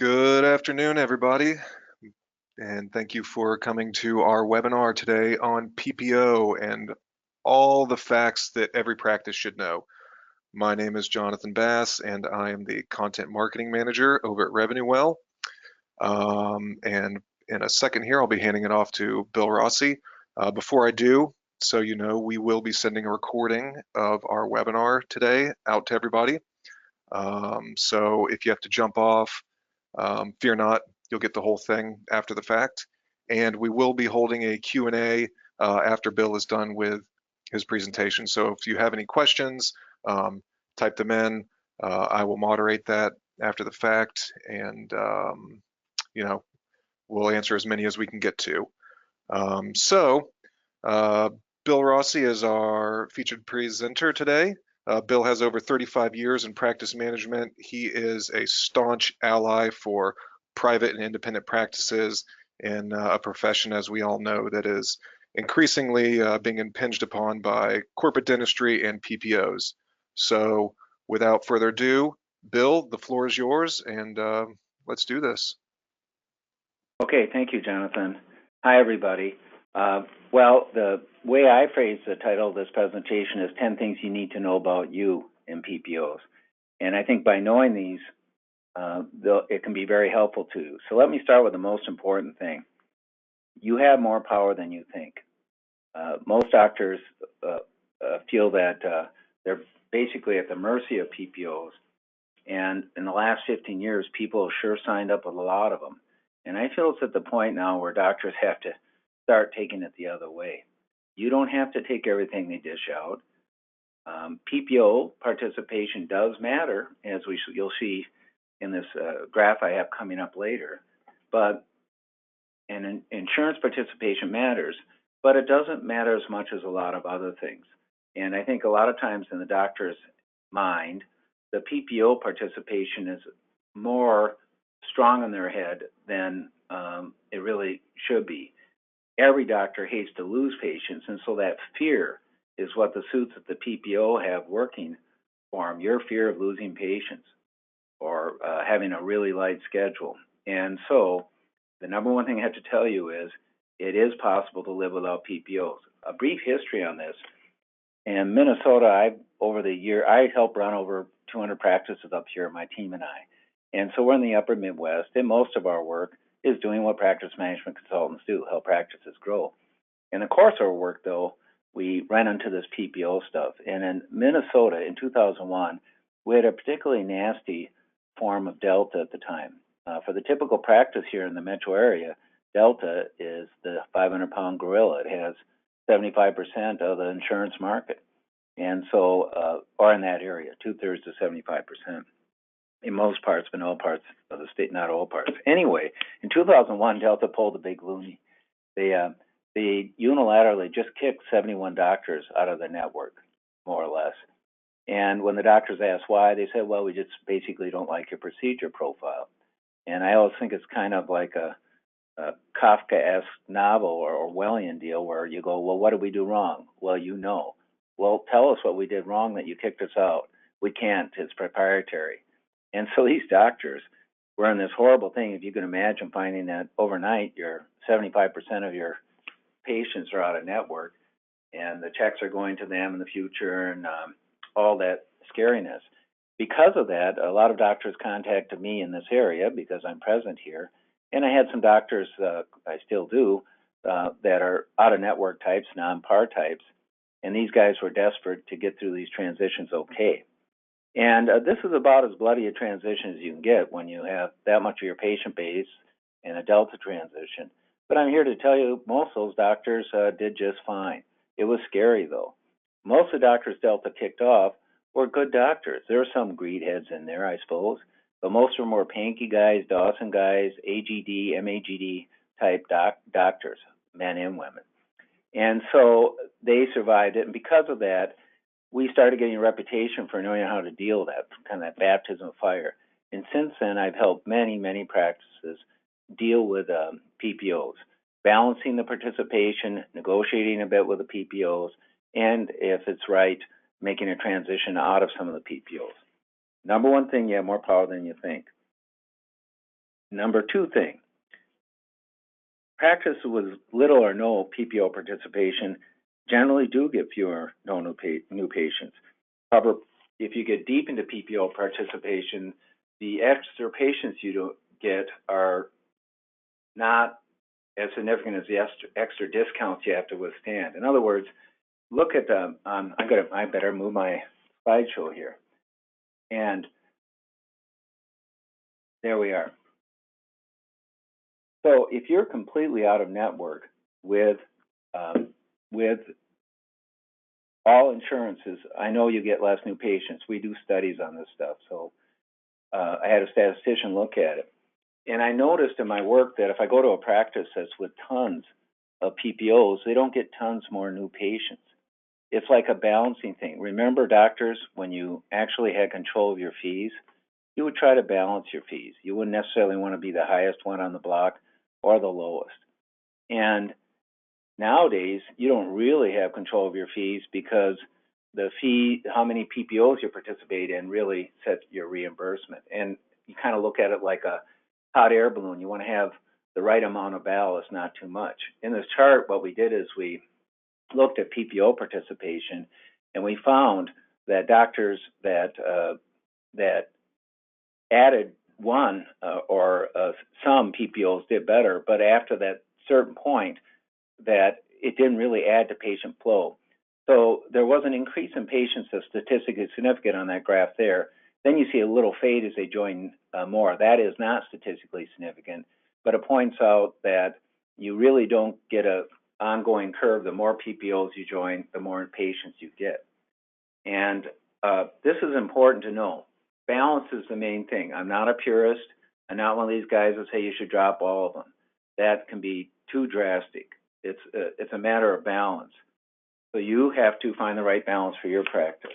Good afternoon, everybody, and thank you for coming to our webinar today on PPO and all the facts that every practice should know. My name is Jonathan Bass, and I am the Content Marketing Manager over at RevenueWell. And in a second here, I'll be handing it off to Bill Rossi. Before I do, so you know, we will be sending a recording of our webinar today out to everybody. So if you have to jump off, fear not, you'll get the whole thing after the fact. And we will be holding a Q&A after Bill is done with his presentation. So if you have any questions, type them in. I will moderate that after the fact, and you know, we'll answer as many as we can get to. Bill Rossi is our featured presenter today. Bill has over 35 years in practice management. He is a staunch ally for private and independent practices in a profession, as we all know, that is increasingly being impinged upon by corporate dentistry and PPOs. So without further ado, Bill, the floor is yours, and let's do this. Okay, thank you, Jonathan. Hi, everybody. Well, the way I phrase the title of this presentation is 10 things you need to know about you in PPOs. And I think by knowing these, it can be very helpful to you. So let me start with the most important thing. You have more power than you think. Most doctors feel that they're basically at the mercy of PPOs. And in the last 15 years, people have sure signed up with a lot of them. And I feel it's at the point now where doctors have to start taking it the other way. You don't have to take everything they dish out. PPO participation does matter, as you'll see in this graph I have coming up later. And insurance participation matters, but it doesn't matter as much as a lot of other things. And I think a lot of times in the doctor's mind, the PPO participation is more strong in their head than it really should be. Every doctor hates to lose patients, and so that fear is what the suits that the PPO have working for them, your fear of losing patients or having a really light schedule. And so the number one thing I have to tell you is it is possible to live without PPOs. A brief history on this. In Minnesota, over the year, I helped run over 200 practices up here, my team and I. And so we're in the upper Midwest, and most of our work is doing what practice management consultants do, help practices grow. In the course of our work, though, we ran into this PPO stuff. And in Minnesota, in 2001, we had a particularly nasty form of Delta at the time. For the typical practice here in the metro area, Delta is the 500-pound gorilla. It has 75% of the insurance market. And so, or in that area, 2/3 to 75%. In most parts, but in all parts of the state, not all parts. Anyway, in 2001, Delta pulled a big loony. They unilaterally just kicked 71 doctors out of the network, more or less. And when the doctors asked why, they said, well, we just basically don't like your procedure profile. And I always think it's kind of like a Kafka-esque novel or Orwellian deal where you go, well, what did we do wrong? Well, you know. Well, tell us what we did wrong that you kicked us out. We can't. It's proprietary. And so these doctors were in this horrible thing. If you can imagine finding that overnight, 75% of your patients are out of network, and the checks are going to them in the future, and all that scariness. Because of that, a lot of doctors contacted me in this area because I'm present here, and I had some doctors, I still do, that are out of network types, non-par types, and these guys were desperate to get through these transitions okay. And this is about as bloody a transition as you can get when you have that much of your patient base in a Delta transition. But I'm here to tell you most of those doctors did just fine. It was scary, though. Most of the doctors Delta kicked off were good doctors. There are some greed heads in there, I suppose, but most of them were Pankey guys, Dawson guys, AGD, MAGD type doctors, men and women. And so they survived it, and because of that, we started getting a reputation for knowing how to deal with that, kind of that baptism of fire. And since then, I've helped many, many practices deal with PPOs, balancing the participation, negotiating a bit with the PPOs, and if it's right, making a transition out of some of the PPOs. Number one thing, you have more power than you think. Number two thing, practice with little or no PPO participation generally do get fewer new patients. However, if you get deep into PPO participation, the extra patients you get are not as significant as the extra discounts you have to withstand. In other words, look at the, I better move my slideshow here. And there we are. So if you're completely out of network with all insurances, I know you get less new patients. We do studies on this stuff. So I had a statistician look at it. And I noticed in my work that if I go to a practice that's with tons of PPOs, they don't get tons more new patients. It's like a balancing thing. Remember, doctors, when you actually had control of your fees, you would try to balance your fees. You wouldn't necessarily want to be the highest one on the block or the lowest. And nowadays, you don't really have control of your fees because the fee, how many PPOs you participate in, really sets your reimbursement. And you kind of look at it like a hot air balloon. You want to have the right amount of ballast, not too much. In this chart, what we did is we looked at PPO participation, and we found that doctors that added one or some PPOs did better, but after that certain point, that it didn't really add to patient flow. So there was an increase in patients that's statistically significant on that graph there. Then you see a little fade as they join more. That is not statistically significant, but it points out that you really don't get an ongoing curve. The more PPOs you join, the more patients you get. And this is important to know. Balance is the main thing. I'm not a purist. I'm not one of these guys that say you should drop all of them. That can be too drastic. It's a matter of balance. So you have to find the right balance for your practice.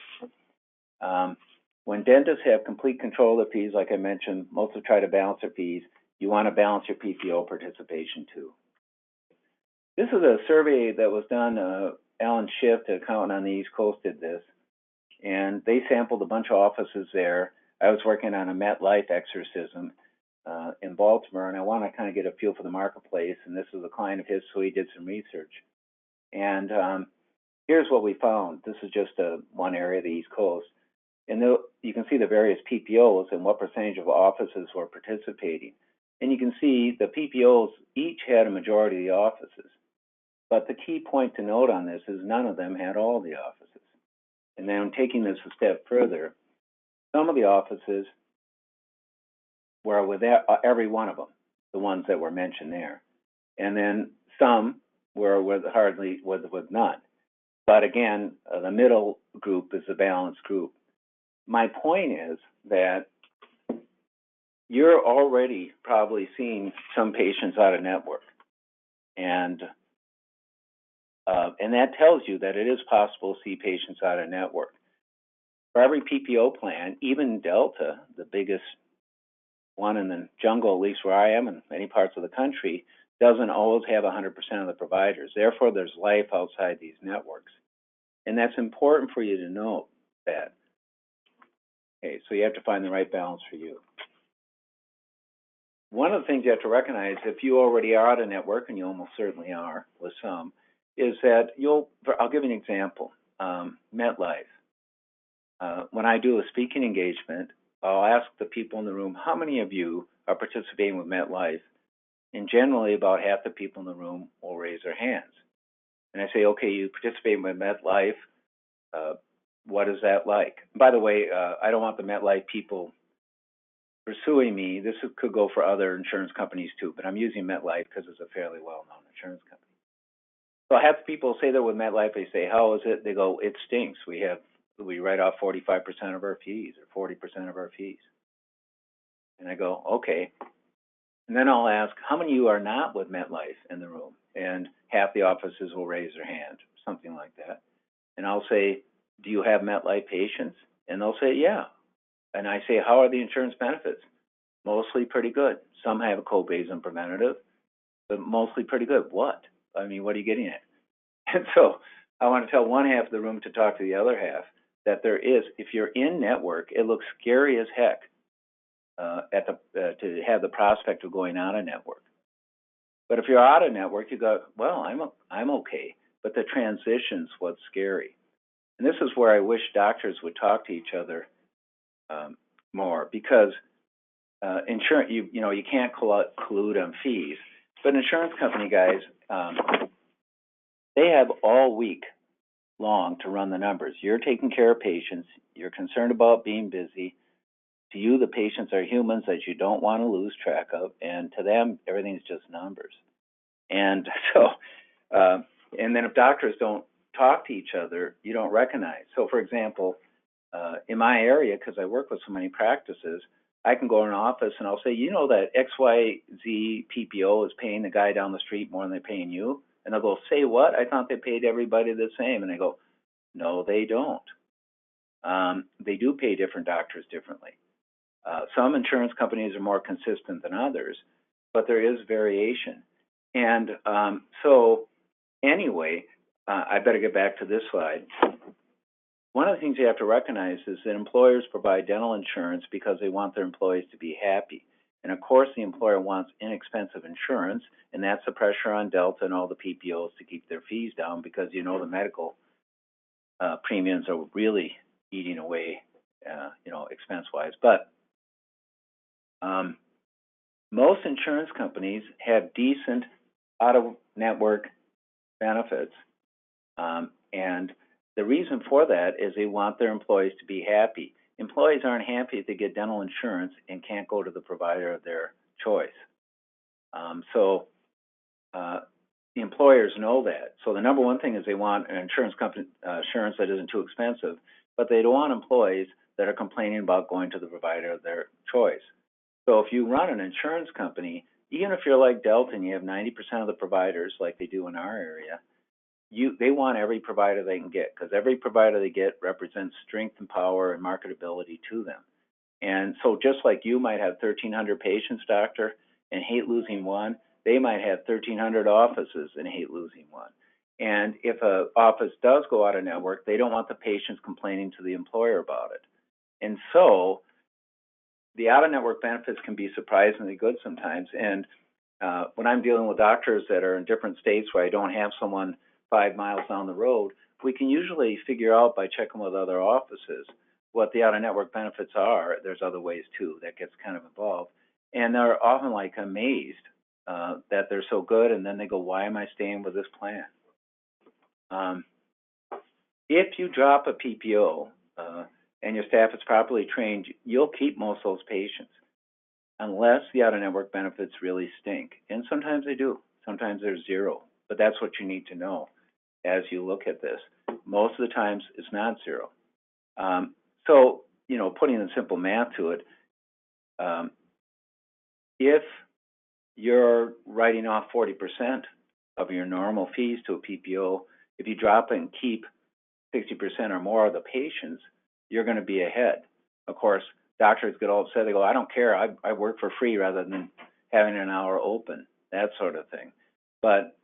When dentists have complete control of their fees, like I mentioned, most will try to balance their fees. You want to balance your PPO participation too. This is a survey that was done. Alan Schiff, the accountant on the East Coast, did this. And they sampled a bunch of offices there. I was working on a MetLife exorcism in Baltimore, and I want to kind of get a feel for the marketplace. And this was a client of his, so he did some research. And here's what we found. This is just one area of the East Coast. And you can see the various PPOs and what percentage of offices were participating. And you can see the PPOs each had a majority of the offices. But the key point to note on this is none of them had all the offices. And then taking this a step further, some of the offices were with every one of them, the ones that were mentioned there. And then some were with none. But again, the middle group is the balanced group. My point is that you're already probably seeing some patients out of network. And that tells you that it is possible to see patients out of network. For every PPO plan, even Delta, the biggest one in the jungle, at least where I am in many parts of the country, doesn't always have 100% of the providers. Therefore, there's life outside these networks. And that's important for you to know that. Okay, so you have to find the right balance for you. One of the things you have to recognize, if you already are out of network, and you almost certainly are with some, is that I'll give you an example. MetLife. When I do a speaking engagement, I'll ask the people in the room, how many of you are participating with MetLife? And generally, about half the people in the room will raise their hands. And I say, okay, you participate with MetLife. What is that like? By the way, I don't want the MetLife people pursuing me. This could go for other insurance companies too, but I'm using MetLife because it's a fairly well-known insurance company. So I have people say they're with MetLife. They say, how is it? They go, it stinks. We write off 45% of our fees or 40% of our fees. And I go, okay. And then I'll ask, how many of you are not with MetLife in the room? And half the offices will raise their hand, something like that. And I'll say, do you have MetLife patients? And they'll say, yeah. And I say, how are the insurance benefits? Mostly pretty good. Some have copays and preventative, but mostly pretty good. What? I mean, what are you getting at? And so I want to tell one half of the room to talk to the other half that there is, if you're in network, it looks scary as heck. to have the prospect of going out of network. But if you're out of network, you go, well, I'm okay. But the transition's what's scary. And this is where I wish doctors would talk to each other more, because insurance, you can't collude on fees. But insurance company guys, they have all week long to run the numbers. You're taking care of patients. You're concerned about being busy. To you, the patients are humans that you don't want to lose track of, and to them, everything's just numbers. And so, and then if doctors don't talk to each other, you don't recognize. So, for example, in my area, because I work with so many practices, I can go in an office and I'll say, you know that XYZ PPO is paying the guy down the street more than they're paying you? And they'll go, say what? I thought they paid everybody the same. And I go, no, they don't. They do pay different doctors differently. Some insurance companies are more consistent than others, but there is variation. And so anyway, I better get back to this slide. One of the things you have to recognize is that employers provide dental insurance because they want their employees to be happy. And of course, the employer wants inexpensive insurance, and that's the pressure on Delta and all the PPOs to keep their fees down, because the medical premiums are really eating away, expense-wise. But most insurance companies have decent out-of-network benefits, and the reason for that is they want their employees to be happy. Employees aren't happy if they get dental insurance and can't go to the provider of their choice. So the employers know that. So the number one thing is they want an insurance company insurance that isn't too expensive, but they don't want employees that are complaining about going to the provider of their choice. So if you run an insurance company, even if you're like Delta and you have 90% of the providers like they do in our area, they want every provider they can get, because every provider they get represents strength and power and marketability to them. And so just like you might have 1,300 patients, doctor, and hate losing one, they might have 1,300 offices and hate losing one. And if an office does go out of network, they don't want the patients complaining to the employer about it. And so the out-of-network benefits can be surprisingly good sometimes. And when I'm dealing with doctors that are in different states where I don't have someone 5 miles down the road, we can usually figure out by checking with other offices what the out-of-network benefits are. There's other ways too that gets kind of involved. And they're often like amazed that they're so good, and then they go, why am I staying with this plan? If you drop a PPO and your staff is properly trained, you'll keep most of those patients, unless the out-of-network benefits really stink. And sometimes they do. Sometimes there's zero. But that's what you need to know as you look at this. Most of the times it's not zero. So, putting in simple math to it, if you're writing off 40% of your normal fees to a PPO, if you drop it and keep 60% or more of the patients, you're going to be ahead. Of course, doctors get all upset. They go, I don't care. I work for free rather than having an hour open, that sort of thing. But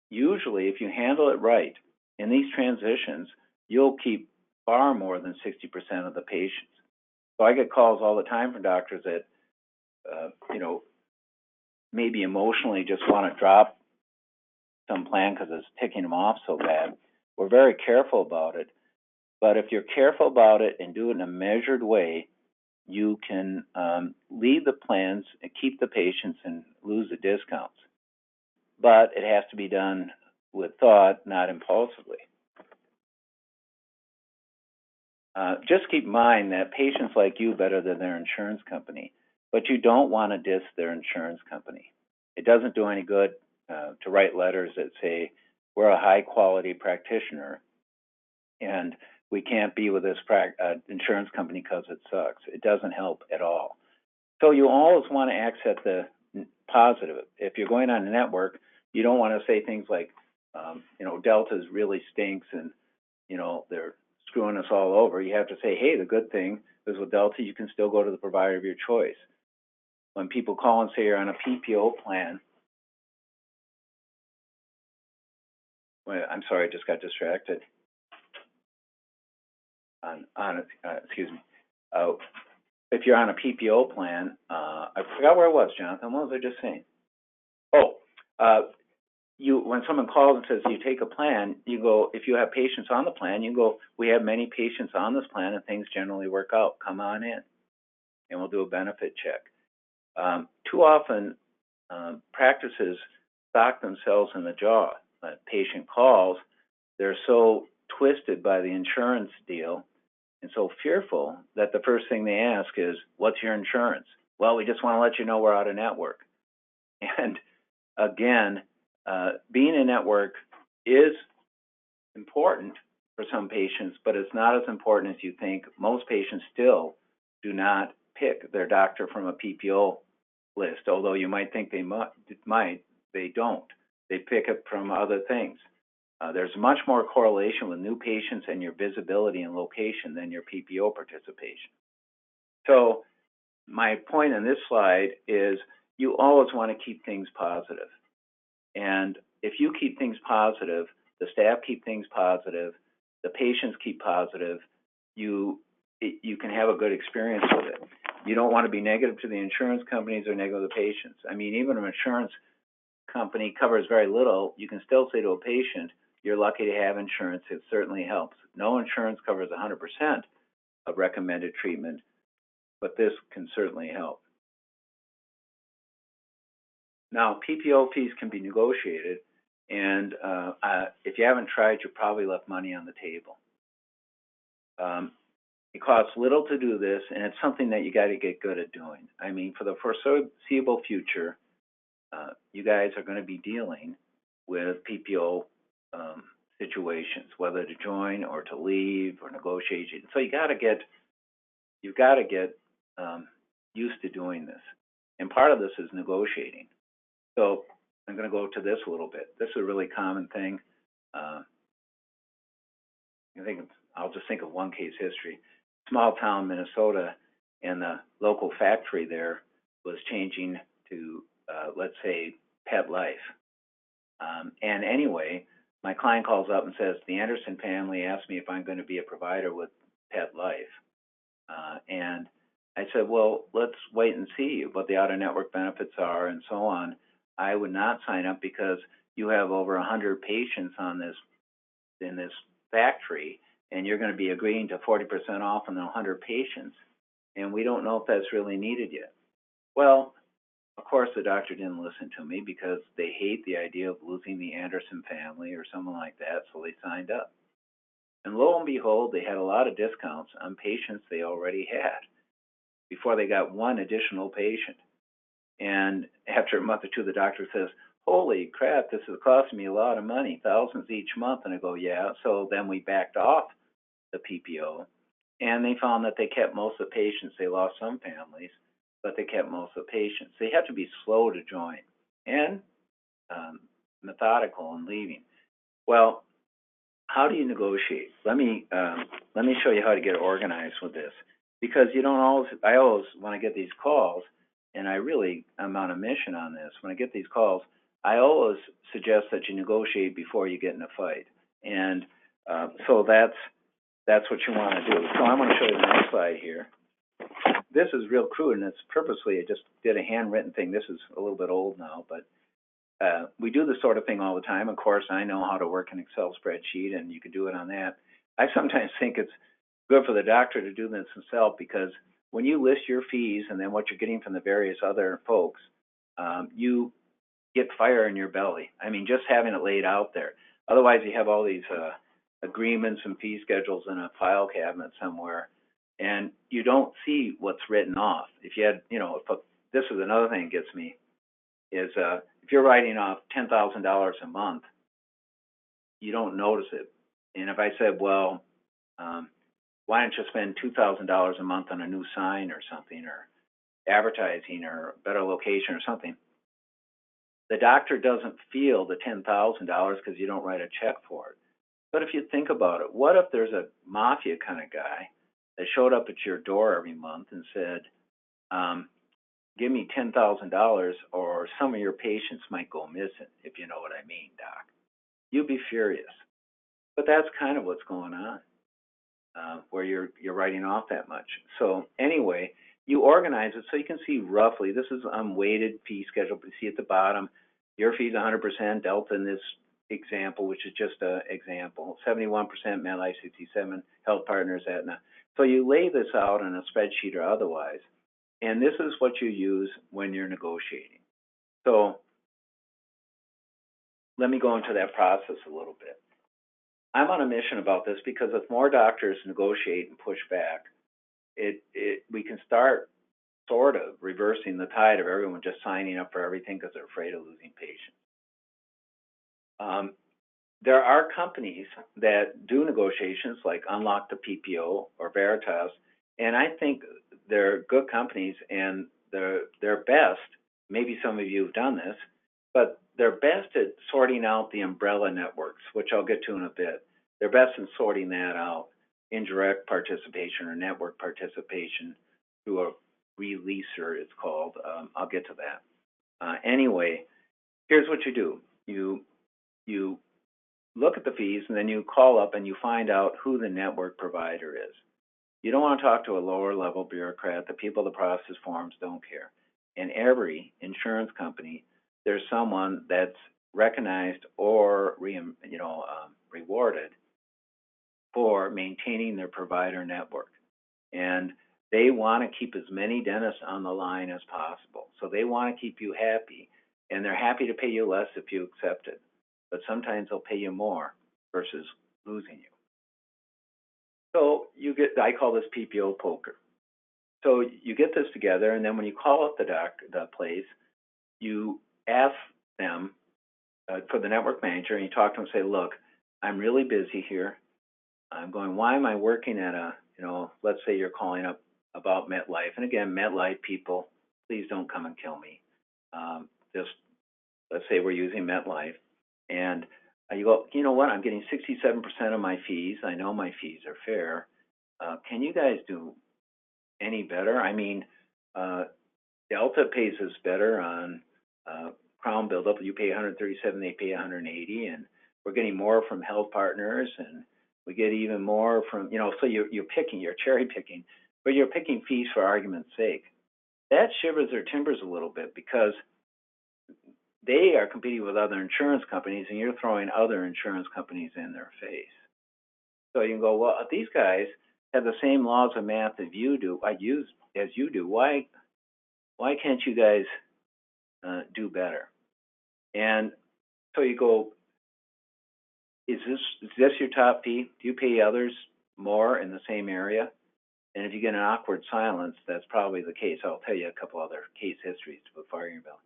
usually, if you handle it right, in these transitions, you'll keep far more than 60% of the patients. So I get calls all the time from doctors that, maybe emotionally just want to drop some plan because it's ticking them off so bad. We're very careful about it. But if you're careful about it and do it in a measured way, you can leave the plans and keep the patients and lose the discounts. But it has to be done with thought, not impulsively. Just keep in mind that patients like you better than their insurance company, but you don't want to diss their insurance company. It doesn't do any good to write letters that say, we're a high-quality practitioner, and we can't be with this insurance company because it sucks. It doesn't help at all. So you always want to accept the positive. If you're going on a network, you don't want to say things like, Delta's really stinks and, they're screwing us all over. You have to say, hey, the good thing is with Delta, you can still go to the provider of your choice. When people call and say you're on a PPO plan, I'm sorry, I just got distracted. Excuse me. if you're on a PPO plan, I forgot where it was, Jonathan. What was I just saying? Oh, when someone calls and says you take a plan, you go, if you have patients on the plan, you go, we have many patients on this plan and things generally work out. Come on in, and we'll do a benefit check. Too often, practices sock themselves in the jaw. A patient calls, they're so twisted by the insurance deal and so fearful that the first thing they ask is, what's your insurance? Well, we just want to let you know we're out of network. And again, being in network is important for some patients, but it's not as important as you think. Most patients still do not pick their doctor from a PPO list, although you might think they might, they don't. They pick it from other things. There's much more correlation with new patients and your visibility and location than your PPO participation. So my point in this slide is you always want to keep things positive. And if you keep things positive, the staff keep things positive, the patients keep positive, you can have a good experience with it. You don't want to be negative to the insurance companies or negative to the patients. I mean, even if an insurance company covers very little, you can still say to a patient, you're lucky to have insurance. It certainly helps. No insurance covers 100% of recommended treatment, but this can certainly help. Now, PPO fees can be negotiated, and if you haven't tried, you probably left money on the table. It costs little to do this, and it's something that you got to get good at doing. I mean, for the foreseeable future, you guys are going to be dealing with PPO situations, whether to join or to leave or negotiate. So you've got to get used to doing this, and part of this is negotiating. So I'm going to go to this a little bit. This is a really common thing. I'll just think of one case history. Small town Minnesota, and the local factory there was changing to, let's say, Pet Life. And anyway, my client calls up and says, the Anderson family asked me if I'm going to be a provider with Pet Life. And I said, well, let's wait and see what the out-of-network benefits are and so on. I would not sign up because you have over 100 patients on this in this factory, and you're going to be agreeing to 40% off on the 100 patients, and we don't know if that's really needed yet. Well, of course, the doctor didn't listen to me because they hate the idea of losing the Anderson family or someone like that, so they signed up. And lo and behold, they had a lot of discounts on patients they already had before they got one additional patient. And after a month or two, the doctor says, holy crap, this is costing me a lot of money, thousands each month. And I go, yeah. So then we backed off the PPO, and they found that they kept most of the patients. They lost some families, but they kept most of the patients. They have to be slow to join and methodical in leaving. Well, how do you negotiate? Let me show you how to get organized with this, because I always, when I get these calls, and I'm on a mission on this, when I get these calls, I always suggest that you negotiate before you get in a fight. And so that's what you want to do. So I'm going to show you the next slide here. This is real crude, and it's purposely, I just did a handwritten thing. This is a little bit old now, but we do this sort of thing all the time. Of course, I know how to work an Excel spreadsheet, and you can do it on that. I sometimes think it's good for the doctor to do this himself, because when you list your fees and then what you're getting from the various other folks, you get fire in your belly. I mean, just having it laid out there. Otherwise, you have all these agreements and fee schedules in a file cabinet somewhere, and you don't see what's written off. If you had, this is another thing that gets me, is if you're writing off $10,000 a month, you don't notice it. And if I said, well, why don't you spend $2,000 a month on a new sign or something, or advertising, or better location or something, the doctor doesn't feel the $10,000 because you don't write a check for it. But if you think about it, what if there's a mafia kind of guy that showed up at your door every month and said, give me $10,000 or some of your patients might go missing, if you know what I mean, Doc? You'd be furious. But that's kind of what's going on, where you're writing off that much. So anyway, you organize it so you can see roughly. This is weighted fee schedule, but you see at the bottom, your fee's 100%, Delta in this example, which is just an example, 71% MetLife, 67 Health Partners, Aetna. So you lay this out on a spreadsheet or otherwise, and this is what you use when you're negotiating. So let me go into that process a little bit. I'm on a mission about this because if more doctors negotiate and push back, we can start sort of reversing the tide of everyone just signing up for everything because they're afraid of losing patients. There are companies that do negotiations like Unlock the PPO or Veritas, and I think they're good companies and they're best. Maybe some of you have done this, but they're best at sorting out the umbrella networks, which I'll get to in a bit. They're best in sorting that out, indirect participation or network participation through a releaser, it's called. I'll get to that. Anyway, here's what you do. You look at the fees, and then you call up and you find out who the network provider is. You don't want to talk to a lower level bureaucrat. The people that process forms don't care. In every insurance company, there's someone that's recognized or rewarded for maintaining their provider network. And they want to keep as many dentists on the line as possible. So they want to keep you happy, and they're happy to pay you less if you accept it. But sometimes they'll pay you more versus losing you. So I call this PPO poker. So you get this together, and then when you call up the place, you ask them for the network manager, and you talk to them and say, look, I'm really busy here. I'm going, why am I working at let's say you're calling up about MetLife. And again, MetLife people, please don't come and kill me. Just let's say we're using MetLife. And you go, you know what, I'm getting 67% of my fees. I know my fees are fair. Can you guys do any better? I mean, Delta pays us better on Crown buildup. You pay 137, they pay 180, and we're getting more from Health Partners, and we get even more from, so you're cherry picking, but you're picking fees for argument's sake. That shivers their timbers a little bit because they are competing with other insurance companies, and you're throwing other insurance companies in their face. So you can go, well, if these guys have the same laws of math as you do, why can't you guys do better? And so you go, is this your top fee? Do you pay others more in the same area? And if you get an awkward silence, that's probably the case. I'll tell you a couple other case histories to put fire in your belly.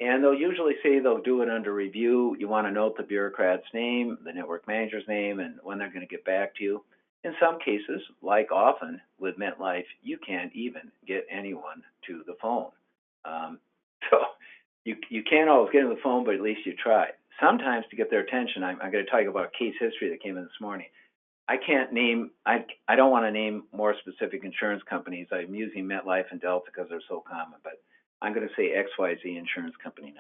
And they'll usually say they'll do it under review. You want to note the bureaucrat's name, the network manager's name, and when they're going to get back to you. In some cases, like often with MetLife, you can't even get anyone to the phone. So you can't always get to the phone, but at least you try. Sometimes to get their attention, I'm going to tell you about a case history that came in this morning. I don't want to name more specific insurance companies. I'm using MetLife and Delta because they're so common, but I'm going to say XYZ insurance company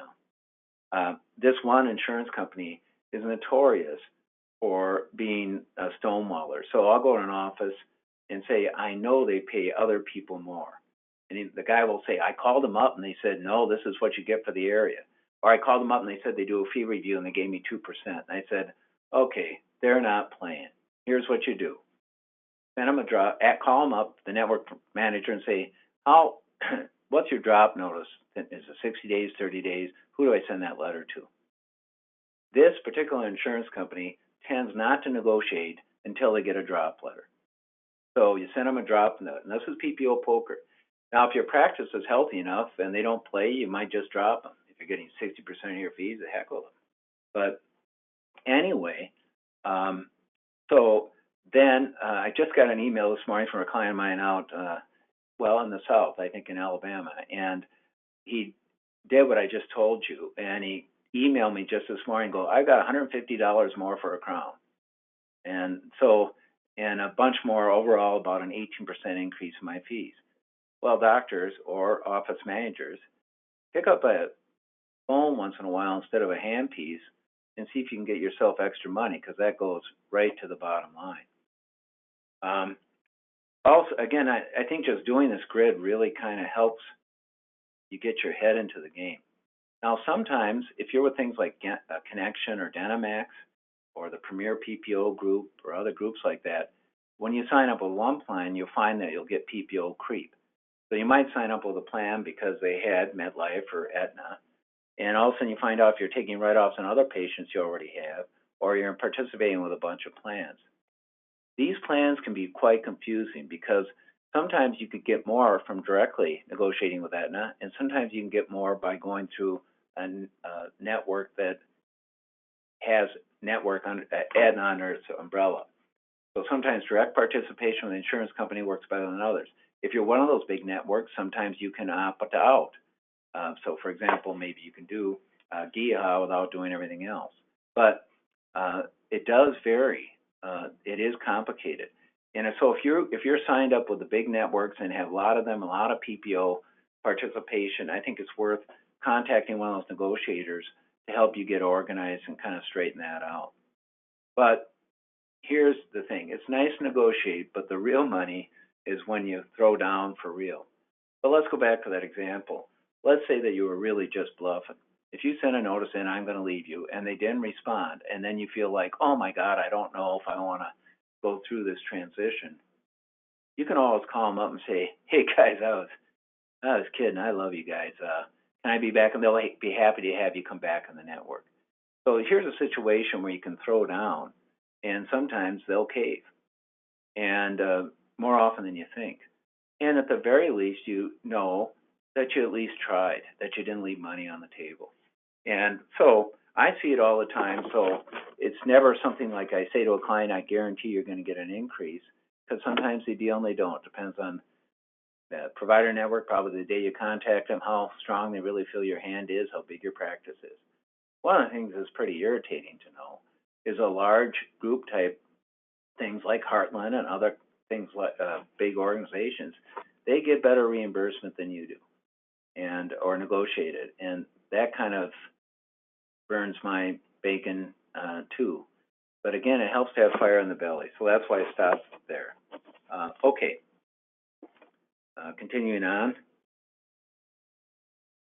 now. This one insurance company is notorious for being a stonewaller. So I'll go to an office and say, I know they pay other people more. And the guy will say, I called them up and they said, no, this is what you get for the area. Or I called them up and they said they do a fee review and they gave me 2%. And I said, okay, they're not playing. Here's what you do. Send them call them up, the network manager, and say, what's your drop notice? Is it 60 days, 30 days? Who do I send that letter to? This particular insurance company tends not to negotiate until they get a drop letter. So you send them a drop note, and this is PPO poker. Now, if your practice is healthy enough and they don't play, you might just drop them. If you're getting 60% of your fees, the heck with them. But anyway, so then I just got an email this morning from a client of mine out, in the South, I think in Alabama, and he did what I just told you, and he emailed me just this morning, I got $150 more for a Crown. And so, and a bunch more overall, about an 18% increase in my fees. Well, doctors or office managers, pick up a phone once in a while instead of a handpiece and see if you can get yourself extra money, because that goes right to the bottom line. Also, again, I think just doing this grid really kind of helps you get your head into the game. Now, sometimes if you're with things like Connection or Dynamax or the Premier PPO group or other groups like that, when you sign up with one plan, you'll find that you'll get PPO creep. So you might sign up with a plan because they had MetLife or Aetna, and all of a sudden you find out if you're taking write-offs on other patients you already have, or you're participating with a bunch of plans. These plans can be quite confusing because sometimes you could get more from directly negotiating with Aetna, and sometimes you can get more by going through a network that has Aetna under its umbrella. So sometimes direct participation with the insurance company works better than others. If you're one of those big networks, sometimes you can opt out. So for example, maybe you can do GIA without doing everything else. But it does vary. It is complicated. And so if you're signed up with the big networks and have a lot of them, a lot of PPO participation, I think it's worth contacting one of those negotiators to help you get organized and kind of straighten that out. But here's the thing. It's nice to negotiate, but the real money is when you throw down for real. But let's go back to that example. Let's say that you were really just bluffing. If you send a notice in, I'm going to leave you, and they didn't respond, and then you feel like, oh my God, I don't know if I want to go through this transition, you can always call them up and say, hey guys, I was kidding. I love you guys. Can I be back? And they'll be happy to have you come back on the network. So here's a situation where you can throw down, and sometimes they'll cave, and more often than you think. And at the very least, you know that you at least tried, that you didn't leave money on the table. And so I see it all the time. So it's never something like I say to a client, I guarantee you're going to get an increase, because sometimes they deal and they don't. Depends on the provider network, probably the day you contact them, how strong they really feel your hand is, how big your practice is. One of the things that's pretty irritating to know is a large group type, things like Heartland and other things like big organizations, they get better reimbursement than you do, and or negotiated, and that kind of burns my bacon too. But again, it helps to have fire in the belly, so that's why I stopped there. Okay, continuing on.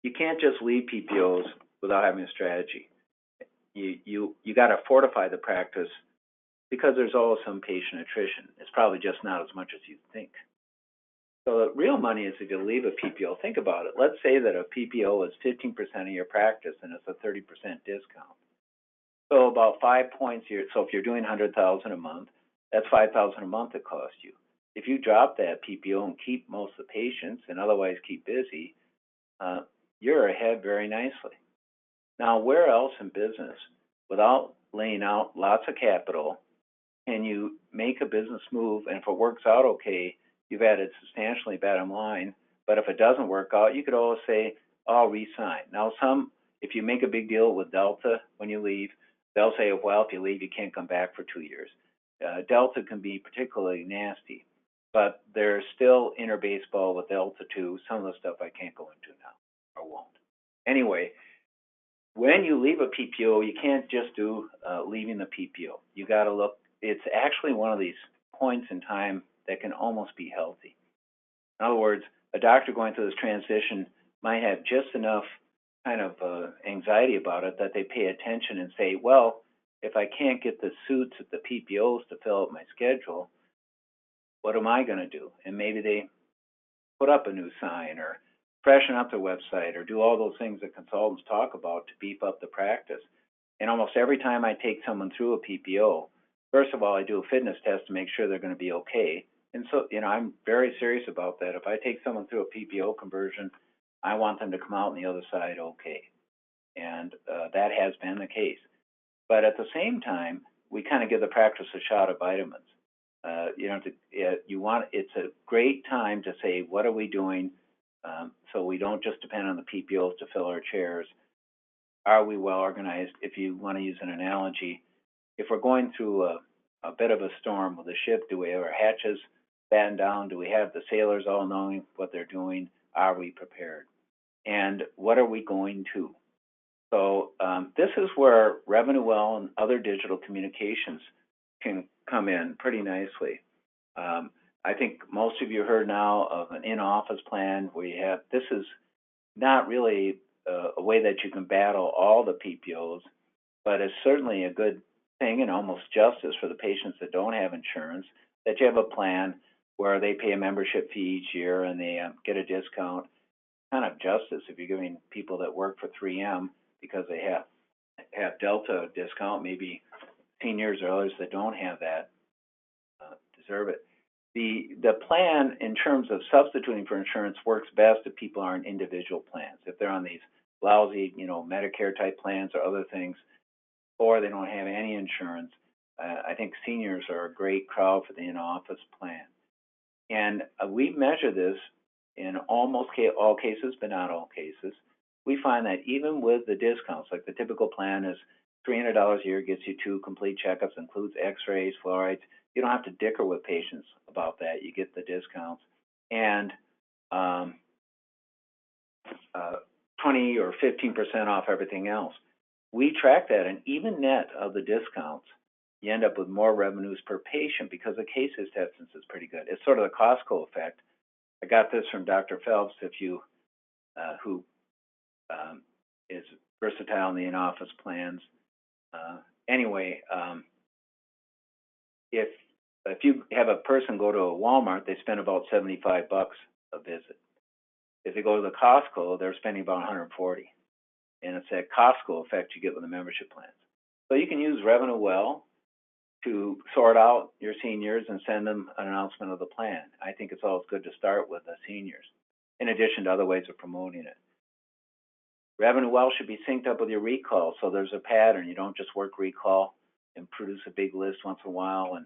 You can't just leave PPOs without having a strategy. You got to fortify the practice, because there's always some patient attrition. It's probably just not as much as you think. So the real money is if you leave a PPO. Think about it. Let's say that a PPO is 15% of your practice and it's a 30% discount. So about 5 points here. So if you're doing $100,000 a month, that's $5,000 a month it costs you. If you drop that PPO and keep most of the patients and otherwise keep busy, you're ahead very nicely. Now, where else in business, without laying out lots of capital, can you make a business move, and if it works out okay, you've added substantially bottom line, but if it doesn't work out, you could always say, I'll re-sign. Now, if you make a big deal with Delta when you leave, they'll say, well, if you leave, you can't come back for 2 years. Delta can be particularly nasty, but there's still inner baseball with Delta too. Some of the stuff I can't go into now, or won't. Anyway, when you leave a PPO, you can't just do leaving the PPO. You got to look. It's actually one of these points in time that can almost be healthy. In other words, a doctor going through this transition might have just enough kind of anxiety about it that they pay attention and say, well, if I can't get the suits at the PPOs to fill out my schedule, what am I going to do? And maybe they put up a new sign or freshen up their website or do all those things that consultants talk about to beef up the practice. And almost every time I take someone through a PPO, first of all, I do a fitness test to make sure they're going to be okay. And so, I'm very serious about that. If I take someone through a PPO conversion, I want them to come out on the other side okay. And that has been the case. But at the same time, we kind of give the practice a shot of vitamins. It's a great time to say, what are we doing? So we don't just depend on the PPOs to fill our chairs. Are we well organized? If you want to use an analogy, if we're going through a bit of a storm with a ship, do we have our hatches battened down? Do we have the sailors all knowing what they're doing? Are we prepared? And what are we going to? So this is where RevenueWell and other digital communications can come in pretty nicely. I think most of you heard now of an in-office plan where you have, this is not really a way that you can battle all the PPOs, but it's certainly a good thing and almost justice for the patients that don't have insurance, that you have a plan where they pay a membership fee each year and they get a discount. Kind of justice if you're giving people that work for 3M because they have Delta discount, maybe seniors or others that don't have that deserve it. The plan in terms of substituting for insurance works best if people are on individual plans. If they're on these lousy, Medicare type plans or other things, or they don't have any insurance, I think seniors are a great crowd for the in-office plan. And we measure this in almost all cases, but not all cases. We find that even with the discounts, like the typical plan is $300 a year, gets you 2 complete checkups, includes x-rays, fluorides. You don't have to dicker with patients about that. You get the discounts. And 20 or 15% off everything else. We track that, and even net of the discounts, you end up with more revenues per patient because the case acceptance is pretty good. It's sort of the Costco effect. I got this from Dr. Phelps, who is versatile in the in-office plans. Anyway, if you have a person go to a Walmart, they spend about $75 a visit. If they go to the Costco, they're spending about $140. And it's that Costco effect you get with the membership plans. So you can use RevenueWell to sort out your seniors and send them an announcement of the plan. I think it's always good to start with the seniors, in addition to other ways of promoting it. RevenueWell should be synced up with your recall, so there's a pattern. You don't just work recall and produce a big list once in a while and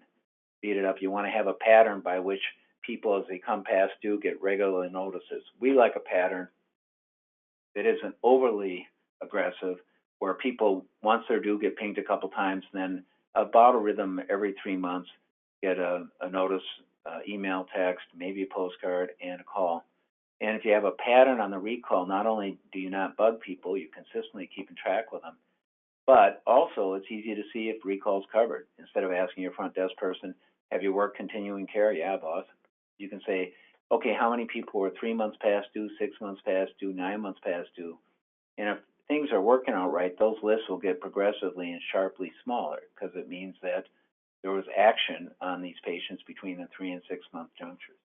beat it up. You want to have a pattern by which people, as they come past due, get regular notices. We like a pattern that isn't overly aggressive, where people, once they're due, get pinged a couple times, and then about a rhythm every 3 months, get a notice, email, text, maybe a postcard, and a call. And if you have a pattern on the recall, not only do you not bug people, you're consistently keeping track with them, but also it's easy to see if recall's covered. Instead of asking your front desk person, have you worked continuing care? Yeah, boss. You can say, okay, how many people were 3 months past due, 6 months past due, 9 months past due? And if things are working out right, those lists will get progressively and sharply smaller because it means that there was action on these patients between the 3 and 6 month junctures.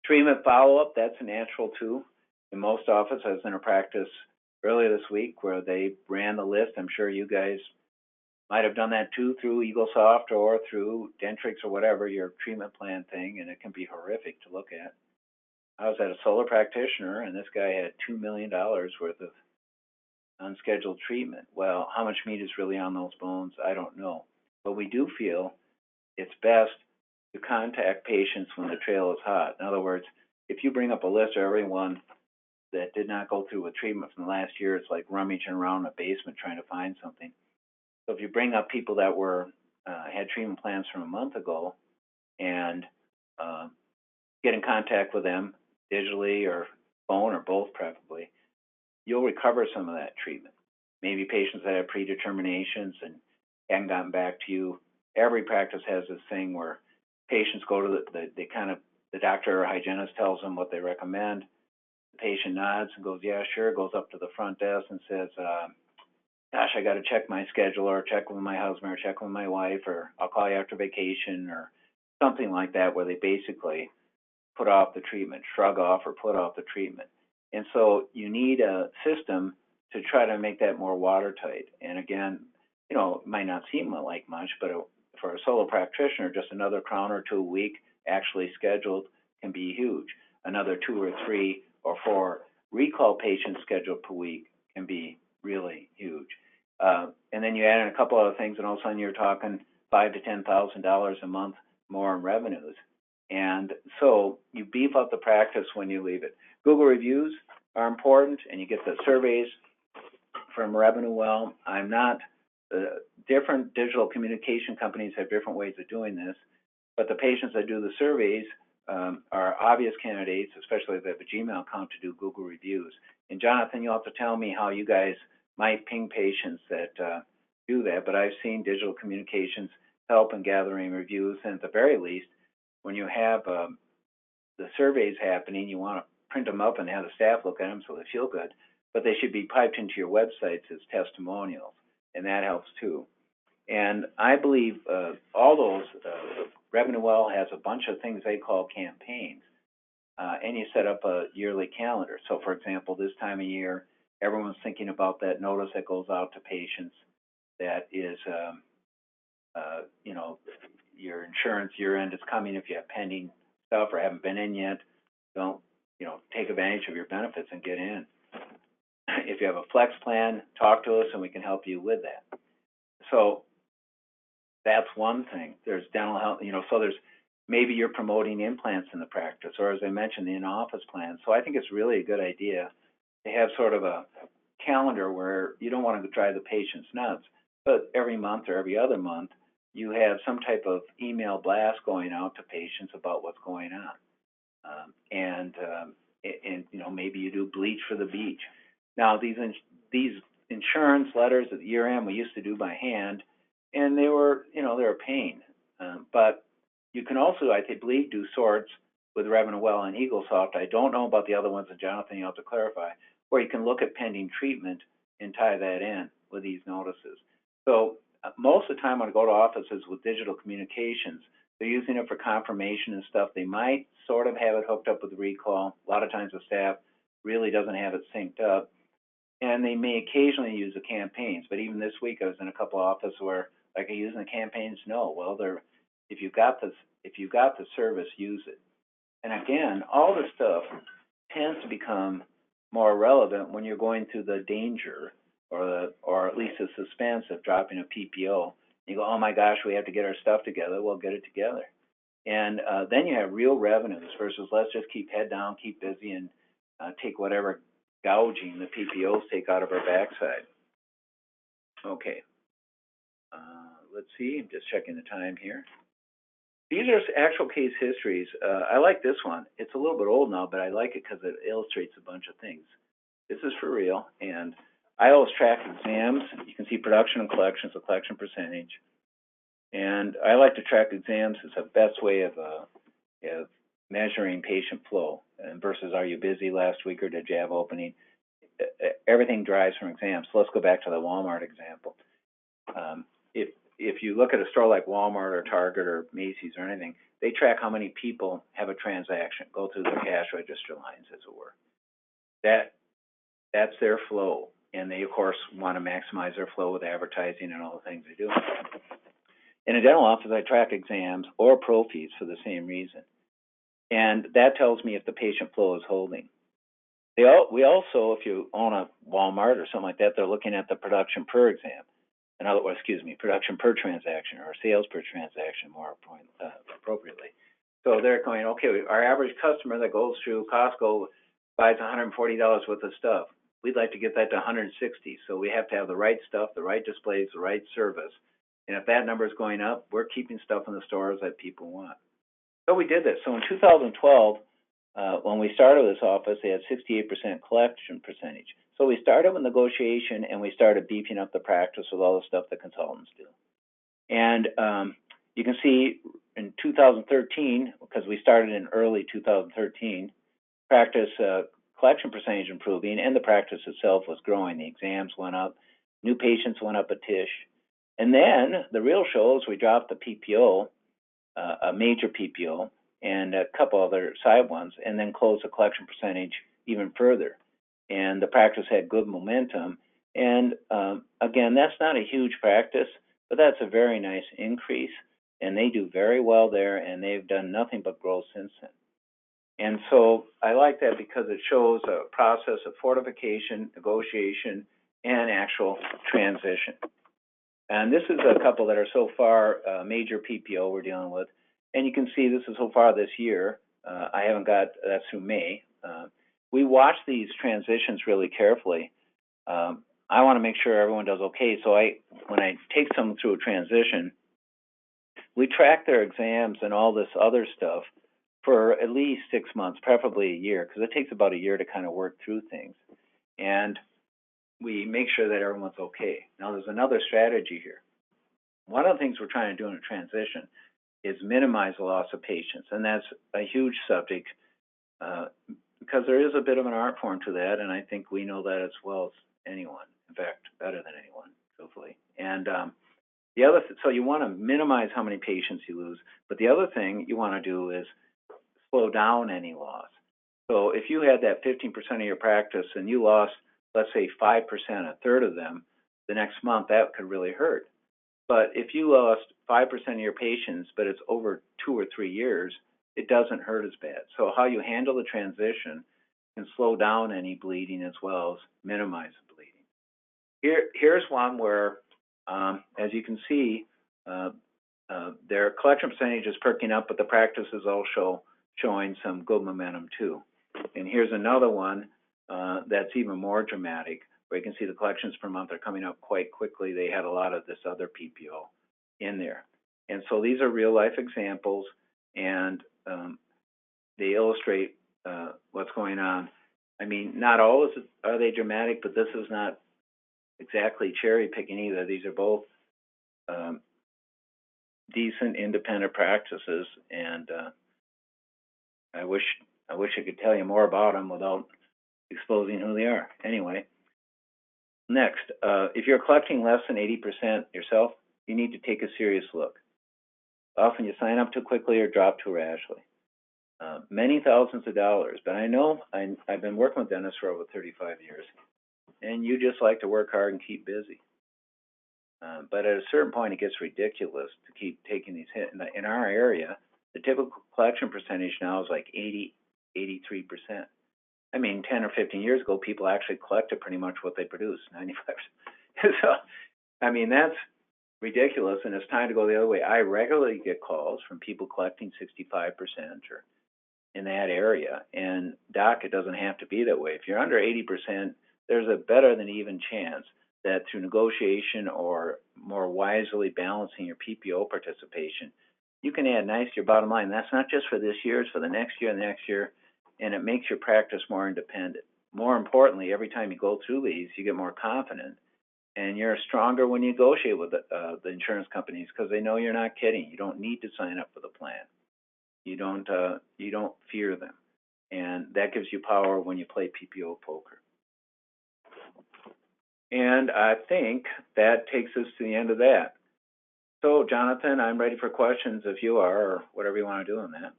Treatment follow-up, that's a natural too. In most offices, I was in a practice earlier this week where they ran the list. I'm sure you guys might have done that too through EagleSoft or through Dentrix or whatever, your treatment plan thing, and it can be horrific to look at. I was at a solar practitioner, and this guy had $2 million worth of unscheduled treatment. Well, how much meat is really on those bones, I don't know. But we do feel it's best to contact patients when the trail is hot. In other words, if you bring up a list of everyone that did not go through a treatment from the last year, it's like rummaging around a basement trying to find something. So if you bring up people that were had treatment plans from a month ago and get in contact with them digitally or phone or both preferably, you'll recover some of that treatment. Maybe patients that have predeterminations and haven't gotten back to you. Every practice has this thing where patients go to the doctor or hygienist tells them what they recommend. The patient nods and goes, yeah, sure, goes up to the front desk and says, gosh, I got to check my schedule or check with my husband or check with my wife, or I'll call you after vacation or something like that, where they basically put off the treatment, shrug off or put off the treatment. And so you need a system to try to make that more watertight. And again, it might not seem like much, but for a solo practitioner, just another crown or two a week actually scheduled can be huge. Another 2 or 3 or 4 recall patients scheduled per week can be really huge. And then you add in a couple other things, and all of a sudden you're talking $5,000 to $10,000 a month more in revenues. And so you beef up the practice when you leave it. Google reviews are important, and you get the surveys from RevenueWell. Different digital communication companies have different ways of doing this, but the patients that do the surveys are obvious candidates, especially if they have a Gmail account, to do Google reviews. And Jonathan, you'll have to tell me how you guys might ping patients that do that, but I've seen digital communications help in gathering reviews, and at the very least, when you have the surveys happening, you want to print them up and have the staff look at them so they feel good, but they should be piped into your websites as testimonials, and that helps too. And I believe all those, RevenueWell has a bunch of things they call campaigns, and you set up a yearly calendar. So for example, this time of year, everyone's thinking about that notice that goes out to patients that is, you know, your insurance year end is coming. If you have pending stuff or haven't been in yet, don't, you know, take advantage of your benefits and get in. If you have a flex plan, talk to us and we can help you with that. So that's one thing. There's dental health, you know, so there's maybe you're promoting implants in the practice, or as I mentioned, the in-office plan. So I think it's really a good idea to have sort of a calendar where you don't want to drive the patients nuts, but every month or every other month, you have some type of email blast going out to patients about what's going on. And you know, maybe you do bleach for the beach. Now, these insurance letters at year end we used to do by hand, and they were, you know, they're a pain. But you can also, I believe, do sorts with RevenueWell and EagleSoft. I don't know about the other ones, and Jonathan, you'll have to clarify, where you can look at pending treatment and tie that in with these notices. So most of the time when I go to offices with digital communications, they're using it for confirmation and stuff. They might sort of have it hooked up with recall. A lot of times the staff really doesn't have it synced up. And they may occasionally use the campaigns. But even this week I was in a couple of offices where, like, are you using the campaigns? No. Well, if you got the service, use it. And again, all this stuff tends to become more relevant when you're going through the danger or at least the suspense of dropping a PPO. You go, oh my gosh, we have to get our stuff together. Well, get it together. And then you have real revenues versus let's just keep head down, keep busy, and take whatever gouging the PPOs take out of our backside. Okay. Let's see. I'm just checking the time here. These are actual case histories. I like this one. It's a little bit old now, but I like it because it illustrates a bunch of things. This is for real, and I always track exams. You can see production and collections, the collection percentage. And I like to track exams as the best way of measuring patient flow versus are you busy last week or did you have opening? Everything drives from exams. So let's go back to the Walmart example. If you look at a store like Walmart or Target or Macy's or anything, they track how many people have a transaction, go through their cash register lines, as it were. That's their flow. And they, of course, want to maximize their flow with advertising and all the things they do. In a dental office, I track exams or pro fees for the same reason. And that tells me if the patient flow is holding. We also, if you own a Walmart or something like that, they're looking at the production per exam. In other words, production per transaction or sales per transaction more appropriately. So they're going, okay, our average customer that goes through Costco buys $140 worth of stuff. We'd like to get that to 160. So we have to have the right stuff, the right displays, the right service. And if that number is going up, we're keeping stuff in the stores that people want. So we did this. So in 2012, when we started this office, they had 68% collection percentage. So we started with negotiation and we started beefing up the practice with all the stuff the consultants do. And you can see in 2013, because we started in early 2013, practice collection percentage improving and the practice itself was growing. The exams went up, new patients went up a tish. And then the real show is we dropped the PPO, a major PPO, and a couple other side ones, and then closed the collection percentage even further. And the practice had good momentum. And again, that's not a huge practice, but that's a very nice increase. And they do very well there, and they've done nothing but grow since then. And so I like that because it shows a process of fortification, negotiation, and actual transition. And this is a couple that are so far major PPO we're dealing with. And you can see this is so far this year. I haven't got, that's through May. We watch these transitions really carefully. I want to make sure everyone does okay. So when I take someone through a transition, we track their exams and all this other stuff for at least 6 months, preferably a year, because it takes about a year to kind of work through things. And we make sure that everyone's okay. Now, there's another strategy here. One of the things we're trying to do in a transition, is minimize the loss of patients, and that's a huge subject because there is a bit of an art form to that, and I think we know that as well as anyone. In fact, better than anyone, truthfully. And the other, so you want to minimize how many patients you lose, but the other thing you want to do is slow down any loss. So if you had that 15% of your practice and you lost, let's say 5%, a third of them, the next month, that could really hurt. But if you lost 5% of your patients, but it's over 2 or 3 years, it doesn't hurt as bad. So how you handle the transition can slow down any bleeding as well as minimize the bleeding. Here's one where, as you can see, their collection percentage is perking up, but the practice is also showing some good momentum too. And here's another one that's even more dramatic, where you can see the collections per month are coming up quite quickly. They had a lot of this other PPO in there. And so these are real life examples, and they illustrate what's going on. I mean, not all are they dramatic, but this is not exactly cherry picking either. These are both decent independent practices, and I wish I could tell you more about them without exposing who they are. Anyway, next, if you're collecting less than 80% yourself, you need to take a serious look. Often you sign up too quickly or drop too rashly. Many thousands of dollars, but I know I've been working with dentists for over 35 years, and you just like to work hard and keep busy. But at a certain point, it gets ridiculous to keep taking these hits. In our area, the typical collection percentage now is like 80, 83%. I mean, 10 or 15 years ago, people actually collected pretty much what they produced, 95%. So, I mean, that's ridiculous, and it's time to go the other way. I regularly get calls from people collecting 65% or in that area, and doc, it doesn't have to be that way. If you're under 80%, there's a better than even chance that through negotiation or more wisely balancing your PPO participation, you can add nice to your bottom line. That's not just for this year, it's for the next year and the next year, and it makes your practice more independent. More importantly, every time you go through these, you get more confident, and you're stronger when you negotiate with the insurance companies because they know you're not kidding. You don't need to sign up for the plan. You don't fear them, and that gives you power when you play PPO poker. And I think that takes us to the end of that. So, Jonathan, I'm ready for questions if you are, or whatever you want to do on that.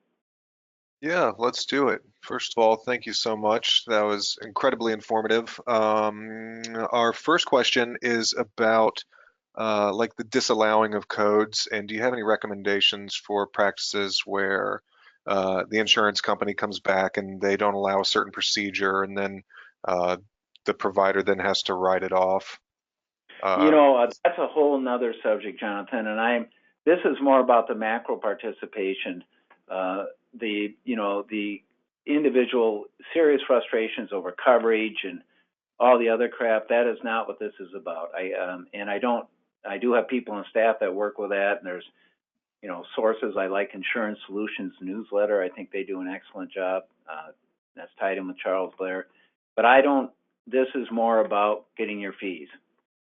Yeah, let's do it. First of all, thank you so much. That was incredibly informative. Our first question is about like the disallowing of codes, and do you have any recommendations for practices where the insurance company comes back and they don't allow a certain procedure, and then the provider then has to write it off? That's a whole nother subject, Jonathan, and this is more about the macro participation, the individual serious frustrations over coverage and all the other crap. That is not what this is about. I do have people on staff that work with that, and there's sources. I like Insurance Solutions newsletter. I think they do an excellent job. That's tied in with Charles Blair, but this is more about getting your fees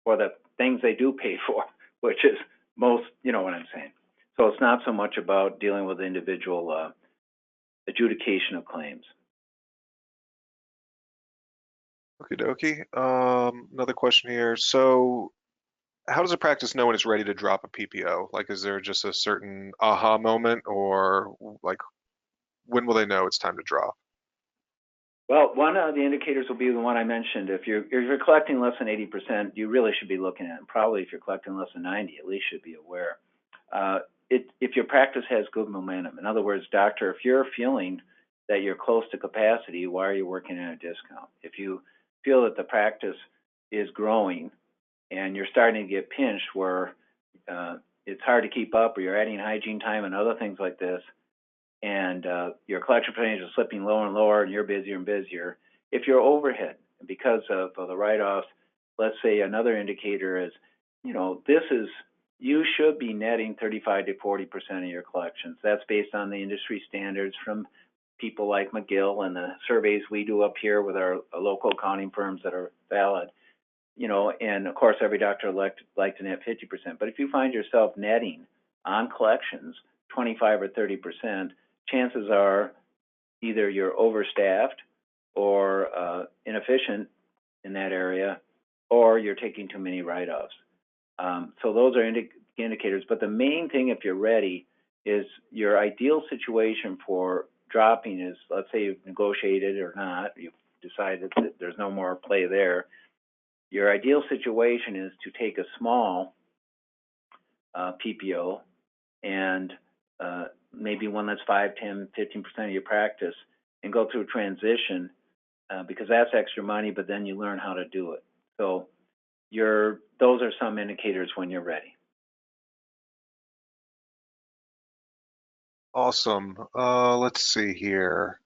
for the things they do pay for, which is most, you know what I'm saying. So it's not so much about dealing with individual adjudication of claims. Okie dokie. Another question here. So how does a practice know when it's ready to drop a PPO? Like, is there just a certain aha moment, or like when will they know it's time to drop? Well, one of the indicators will be the one I mentioned. If you're collecting less than 80%, you really should be looking at it. Probably if you're collecting less than 90, at least should be aware. If your practice has good momentum, in other words, doctor, if you're feeling that you're close to capacity, why are you working at a discount? If you feel that the practice is growing and you're starting to get pinched where it's hard to keep up, or you're adding hygiene time and other things like this, and your collection percentage is slipping lower and lower, and you're busier and busier. If you're overhead because of the write-offs, let's say another indicator is, you should be netting 35 to 40% of your collections. That's based on the industry standards from people like McGill and the surveys we do up here with our local accounting firms that are valid. And of course, every doctor like to net 50%. But if you find yourself netting on collections 25 or 30%, chances are either you're overstaffed or inefficient in that area, or you're taking too many write-offs. So those are indicators. But the main thing, if you're ready, is your ideal situation for dropping is, let's say you've negotiated or not, you've decided that there's no more play there. Your ideal situation is to take a small PPO and maybe one that's 5, 10, 15% of your practice, and go through a transition because that's extra money, but then you learn how to do it. So those are some indicators when you're ready. Awesome. Let's see here.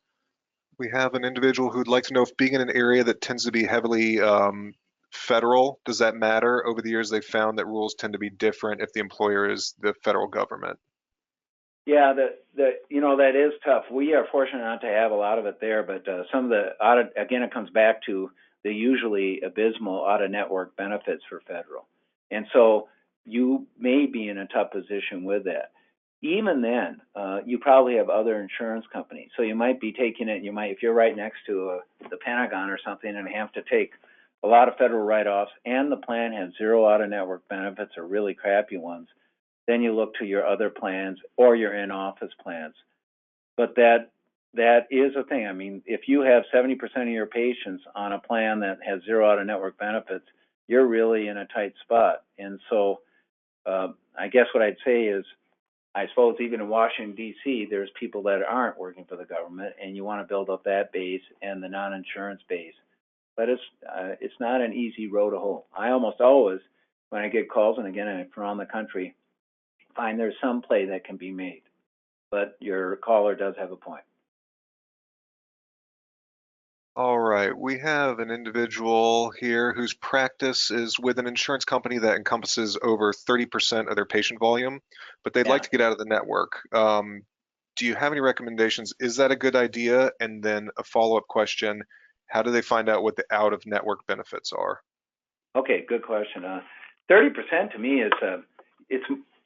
We have an individual who'd like to know if being in an area that tends to be heavily federal, does that matter? Over the years, they've found that rules tend to be different if the employer is the federal government. Yeah, that is tough. We are fortunate not to have a lot of it there, but some of the again, it comes back to the usually abysmal out-of-network benefits for federal, and so you may be in a tough position with that. Even then, you probably have other insurance companies, so you might be taking it. If you're right next to the Pentagon or something, and have to take a lot of federal write-offs, and the plan has zero out-of-network benefits or really crappy ones, then you look to your other plans or your in-office plans. But that is a thing. I mean, if you have 70% of your patients on a plan that has zero out-of-network benefits, you're really in a tight spot. And so I guess what I'd say is, I suppose even in Washington, D.C., there's people that aren't working for the government, and you want to build up that base and the non-insurance base. But it's not an easy road to hoe. I almost always, when I get calls, and again, from around the country, find there's some play that can be made. But your caller does have a point. All right, we have an individual here whose practice is with an insurance company that encompasses over 30% of their patient volume, but they'd like to get out of the network. Do you have any recommendations? Is that a good idea? And then a follow-up question, how do they find out what the out-of-network benefits are? Okay, good question. 30% to me is, it's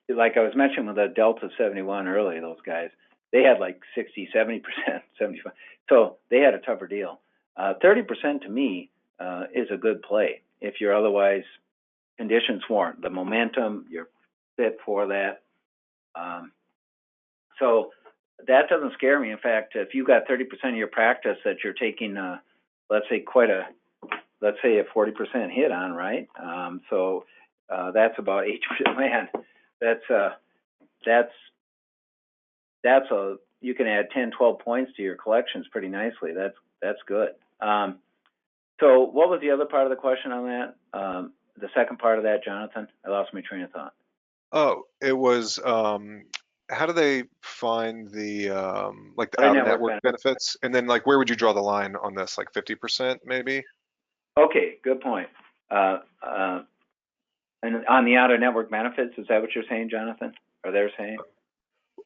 like I was mentioning with the Delta 71 earlier, those guys, they had like 60, 70%, 75. So they had a tougher deal. 30% to me is a good play if you're otherwise conditions warrant the momentum, you're fit for that. So that doesn't scare me. In fact, if you got 30% of your practice that you're taking, let's say a 40% hit on, right? So that's about 8%. Man, that's you can add 10, 12 points to your collections pretty nicely. That's good. So what was the other part of the question on that? The second part of that, Jonathan? I lost my train of thought. Oh, it was how do they find the like the Out-of-network out-of-network benefits? And then like where would you draw the line on this? Like 50% maybe? Okay, good point. And on the out-of-network benefits, is that what you're saying, Jonathan? Or they're saying?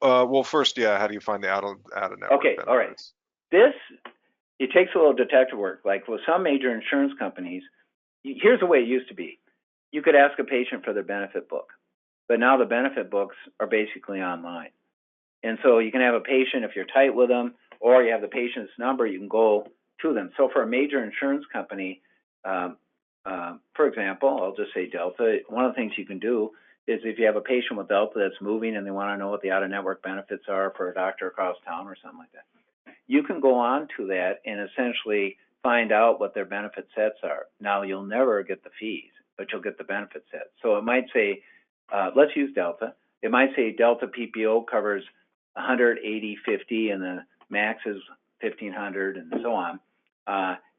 Well, first, yeah, how do you find the out-of-network Okay, benefits? all right. It takes a little detective work. Like with some major insurance companies, here's the way it used to be. You could ask a patient for their benefit book, but now the benefit books are basically online. And so you can have a patient, if you're tight with them, or you have the patient's number, you can go to them. So for a major insurance company, for example, I'll just say Delta, one of the things you can do is if you have a patient with Delta that's moving and they want to know what the out-of-network benefits are for a doctor across town or something like that, you can go on to that and essentially find out what their benefit sets are. Now, you'll never get the fees, but you'll get the benefit set. So it might say, let's use Delta. It might say Delta PPO covers 180, 50, and the max is 1,500, and so on.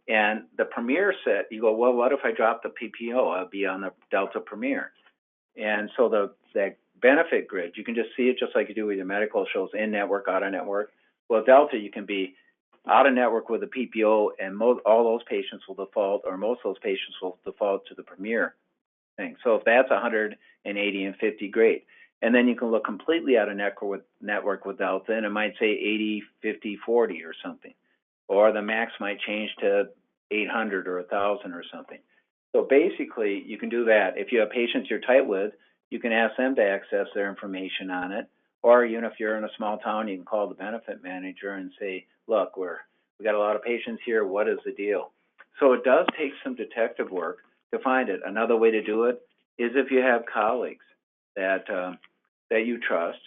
And the Premier set, you go, well, what if I drop the PPO? I'll be on the Delta Premier. And so the benefit grid, you can just see it just like you do with your medical, shows in-network, out-of-network. Well, Delta, you can be out-of-network with a PPO, and all those patients will default, or most of those patients will default to the Premier thing. So if that's 180 and 50, great. And then you can look completely out-of-network with Delta, and it might say 80, 50, 40 or something. Or the max might change to 800 or 1,000 or something. So basically, you can do that. If you have patients you're tight with, you can ask them to access their information on it, Or even if you're in a small town, you can call the benefit manager and say, look, we got a lot of patients here. What is the deal? So it does take some detective work to find it. Another way to do it is if you have colleagues that that you trust.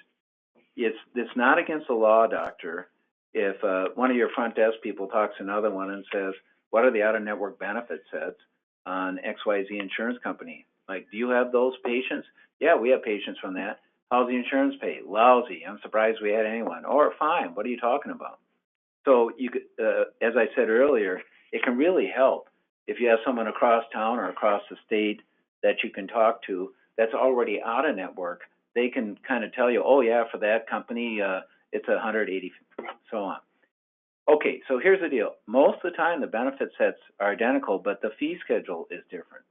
It's not against the law, doctor, if one of your front desk people talks to another one and says, what are the out-of-network benefit sets on XYZ insurance company? Like, do you have those patients? Yeah, we have patients from that. How's the insurance pay? Lousy. I'm surprised we had anyone. Or fine. What are you talking about? So you could, as I said earlier, it can really help if you have someone across town or across the state that you can talk to that's already out of network. They can kind of tell you, oh yeah, for that company, it's 180, so on. Okay, so here's the deal. Most of the time, the benefit sets are identical, but the fee schedule is different.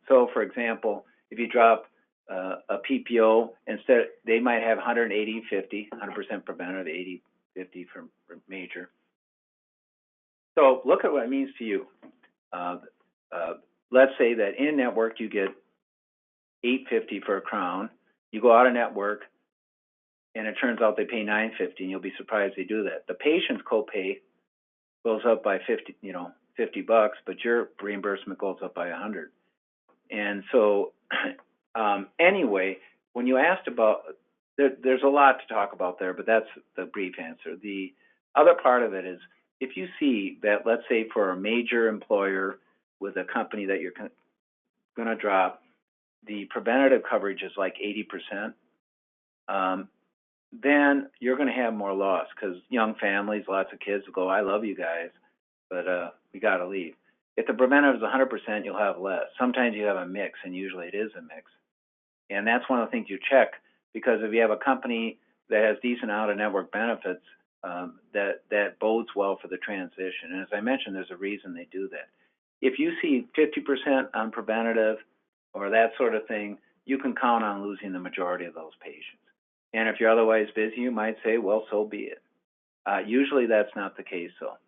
So, for example, if you drop a PPO, instead they might have 180, 50, 100% preventative, 80, 50 for major. So look at what it means to you. Let's say that in network you get $850 for a crown. You go out of network, and it turns out they pay $950, and you'll be surprised they do that. The patient's copay goes up by $50, but your reimbursement goes up by 100. And so, anyway, when you asked about, there's a lot to talk about there, but that's the brief answer. The other part of it is, if you see that, let's say for a major employer with a company that you're going to drop, the preventative coverage is like 80%, then you're going to have more loss because young families, lots of kids will go, I love you guys, but we got to leave. If the preventive is 100%, you'll have less. Sometimes you have a mix, and usually it is a mix. And that's one of the things you check, because if you have a company that has decent out-of-network benefits, that bodes well for the transition. And as I mentioned, there's a reason they do that. If you see 50% on preventative or that sort of thing, you can count on losing the majority of those patients. And if you're otherwise busy, you might say, well, so be it. Usually that's not the case, though.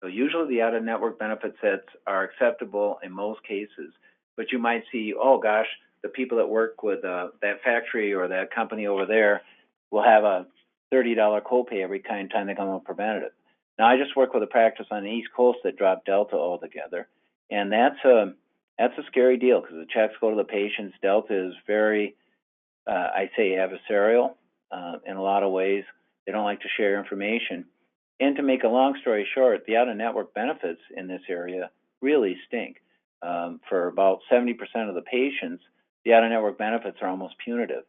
So usually the out-of-network benefit sets are acceptable in most cases, but you might see, oh gosh, the people that work with that factory or that company over there will have a $30 copay every time they come on preventative. Now, I just work with a practice on the East Coast that dropped Delta altogether, and that's a scary deal because the checks go to the patients. Delta is very, I say, adversarial in a lot of ways. They don't like to share information. And to make a long story short, the out-of-network benefits in this area really stink. For about 70% of the patients, the out-of-network benefits are almost punitive.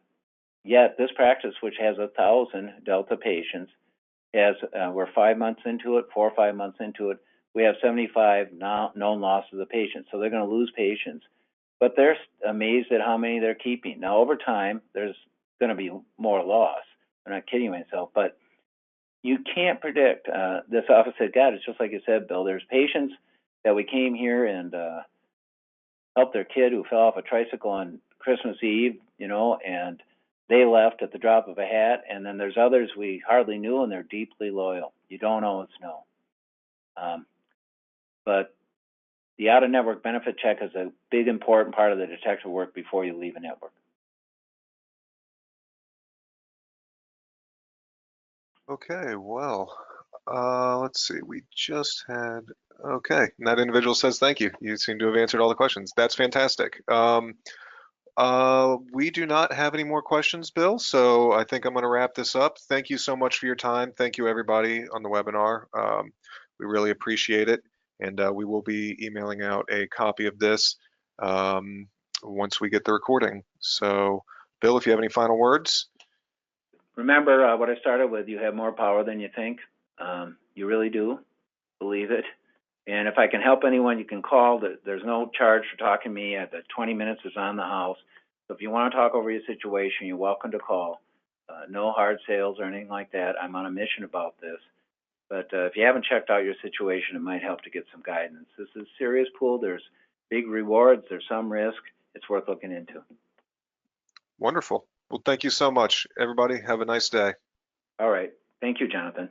Yet this practice, which has 1,000 Delta patients, we're 5 months into it, 4 or 5 months into it, we have 75 known losses of patients. So they're going to lose patients, but they're amazed at how many they're keeping. Now, over time, there's going to be more loss. I'm not kidding myself, but you can't predict. This office said, God, it's just like you said, Bill. There's patients that we came here and helped their kid who fell off a tricycle on Christmas Eve, and they left at the drop of a hat. And then there's others we hardly knew, and they're deeply loyal. You don't always know. But the out-of-network benefit check is a big, important part of the detective work before you leave a network. Okay, well, let's see. We just had, okay, and that individual says thank you. You seem to have answered all the questions. That's fantastic. We do not have any more questions, Bill, so I think I'm going to wrap this up. Thank you so much for your time. Thank you, everybody on the webinar. We really appreciate it, and we will be emailing out a copy of this once we get the recording. So, Bill, if you have any final words. Remember what I started with, you have more power than you think. You really do. Believe it. And if I can help anyone, you can call. There's no charge for talking to me. The 20 minutes is on the house. So if you want to talk over your situation, you're welcome to call. No hard sales or anything like that. I'm on a mission about this. But if you haven't checked out your situation, it might help to get some guidance. This is a serious pool. There's big rewards. There's some risk. It's worth looking into. Wonderful. Well, thank you so much. Everybody, have a nice day. All right. Thank you, Jonathan.